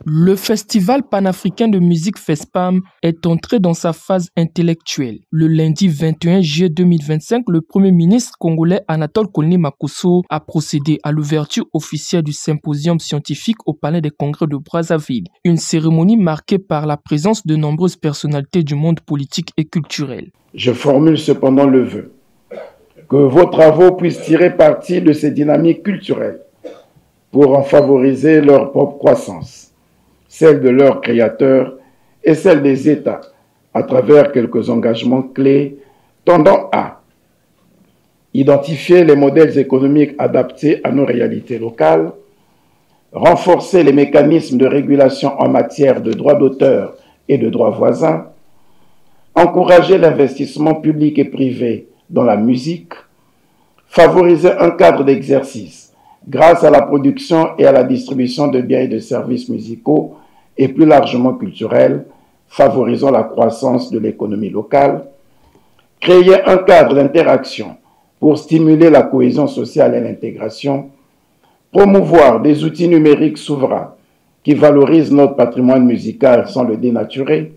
Le festival panafricain de musique FESPAM est entré dans sa phase intellectuelle. Le lundi 21 juillet 2025, le Premier ministre congolais Anatole Koni Makuso a procédé à l'ouverture officielle du symposium scientifique au Palais des Congrès de Brazzaville. Une cérémonie marquée par la présence de nombreuses personnalités du monde politique et culturel. Je formule cependant le vœu que vos travaux puissent tirer parti de ces dynamiques culturelles pour en favoriser leur propre croissance, celle de leurs créateurs et celle des États, à travers quelques engagements clés tendant à identifier les modèles économiques adaptés à nos réalités locales, renforcer les mécanismes de régulation en matière de droits d'auteur et de droits voisins, encourager l'investissement public et privé dans la musique, favoriser un cadre d'exercice grâce à la production et à la distribution de biens et de services musicaux et plus largement culturels, favorisant la croissance de l'économie locale, créer un cadre d'interaction pour stimuler la cohésion sociale et l'intégration, promouvoir des outils numériques souverains qui valorisent notre patrimoine musical sans le dénaturer,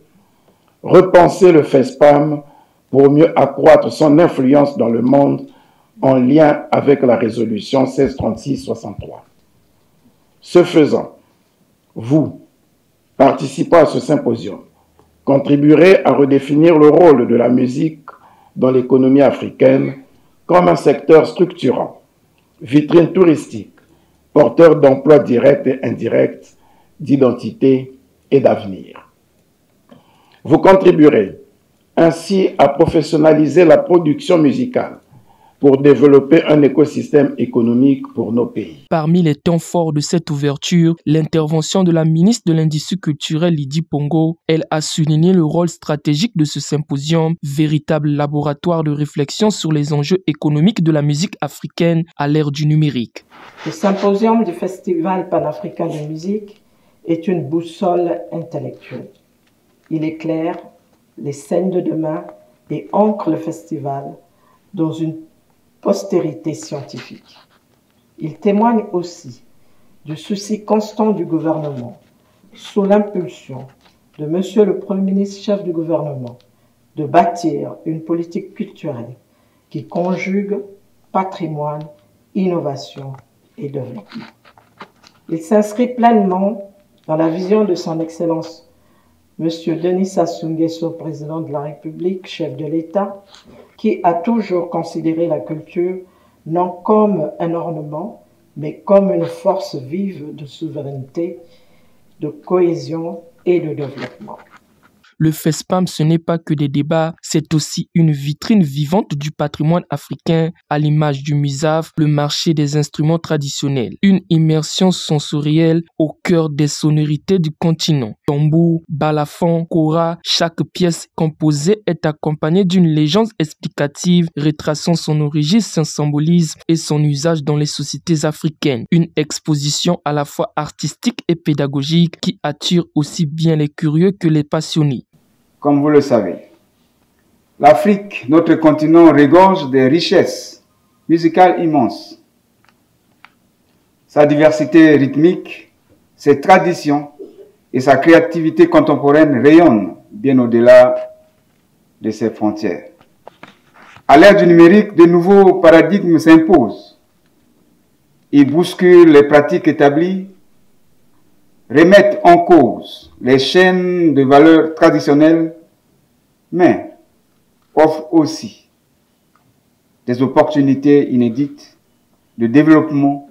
repenser le FESPAM pour mieux accroître son influence dans le monde en lien avec la résolution 1636-63. Ce faisant, vous, participant à ce symposium, contribuerez à redéfinir le rôle de la musique dans l'économie africaine comme un secteur structurant, vitrine touristique, porteur d'emplois directs et indirects, d'identité et d'avenir. Vous contribuerez ainsi à professionnaliser la production musicale pour développer un écosystème économique pour nos pays. Parmi les temps forts de cette ouverture, l'intervention de la ministre de l'Industrie culturelle Lydie Pongo, elle a souligné le rôle stratégique de ce symposium, véritable laboratoire de réflexion sur les enjeux économiques de la musique africaine à l'ère du numérique. Le symposium du Festival panafricain de musique est une boussole intellectuelle. Il éclaire les scènes de demain et ancre le festival dans une postérité scientifique. Il témoigne aussi du souci constant du gouvernement, sous l'impulsion de Monsieur le Premier ministre chef du gouvernement, de bâtir une politique culturelle qui conjugue patrimoine, innovation et développement. Il s'inscrit pleinement dans la vision de son Excellence Monsieur Denis Sassou Nguesso, président de la République, chef de l'État, qui a toujours considéré la culture non comme un ornement, mais comme une force vive de souveraineté, de cohésion et de développement. Le FESPAM, ce n'est pas que des débats, c'est aussi une vitrine vivante du patrimoine africain à l'image du Musaf, le marché des instruments traditionnels. Une immersion sensorielle au cœur des sonorités du continent. Tambour, balafon, kora, chaque pièce composée est accompagnée d'une légende explicative retraçant son origine, son symbolisme et son usage dans les sociétés africaines. Une exposition à la fois artistique et pédagogique qui attire aussi bien les curieux que les passionnés. Comme vous le savez, l'Afrique, notre continent, regorge des richesses musicales immenses. Sa diversité rythmique, ses traditions et sa créativité contemporaine rayonnent bien au-delà de ses frontières. À l'ère du numérique, de nouveaux paradigmes s'imposent. Ils bousculent les pratiques établies, remettent en cause les chaînes de valeurs traditionnelles, mais offrent aussi des opportunités inédites de développement,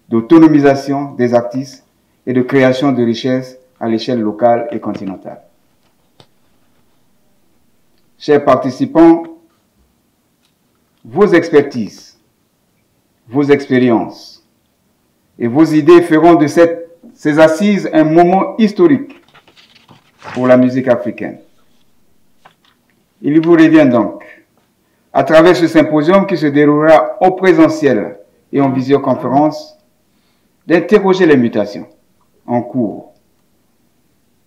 d'autonomisation des artistes et de création de richesses à l'échelle locale et continentale. Chers participants, vos expertises, vos expériences et vos idées feront de ces assises un moment historique pour la musique africaine. Il vous revient donc, à travers ce symposium qui se déroulera en présentiel et en visioconférence, d'interroger les mutations en cours,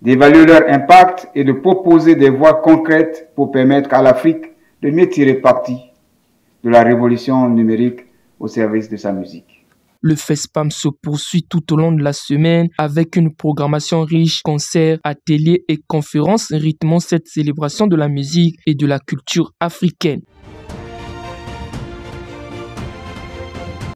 d'évaluer leur impact et de proposer des voies concrètes pour permettre à l'Afrique de mieux tirer parti de la révolution numérique au service de sa musique. Le FESPAM se poursuit tout au long de la semaine avec une programmation riche, concerts, ateliers et conférences rythmant cette célébration de la musique et de la culture africaine.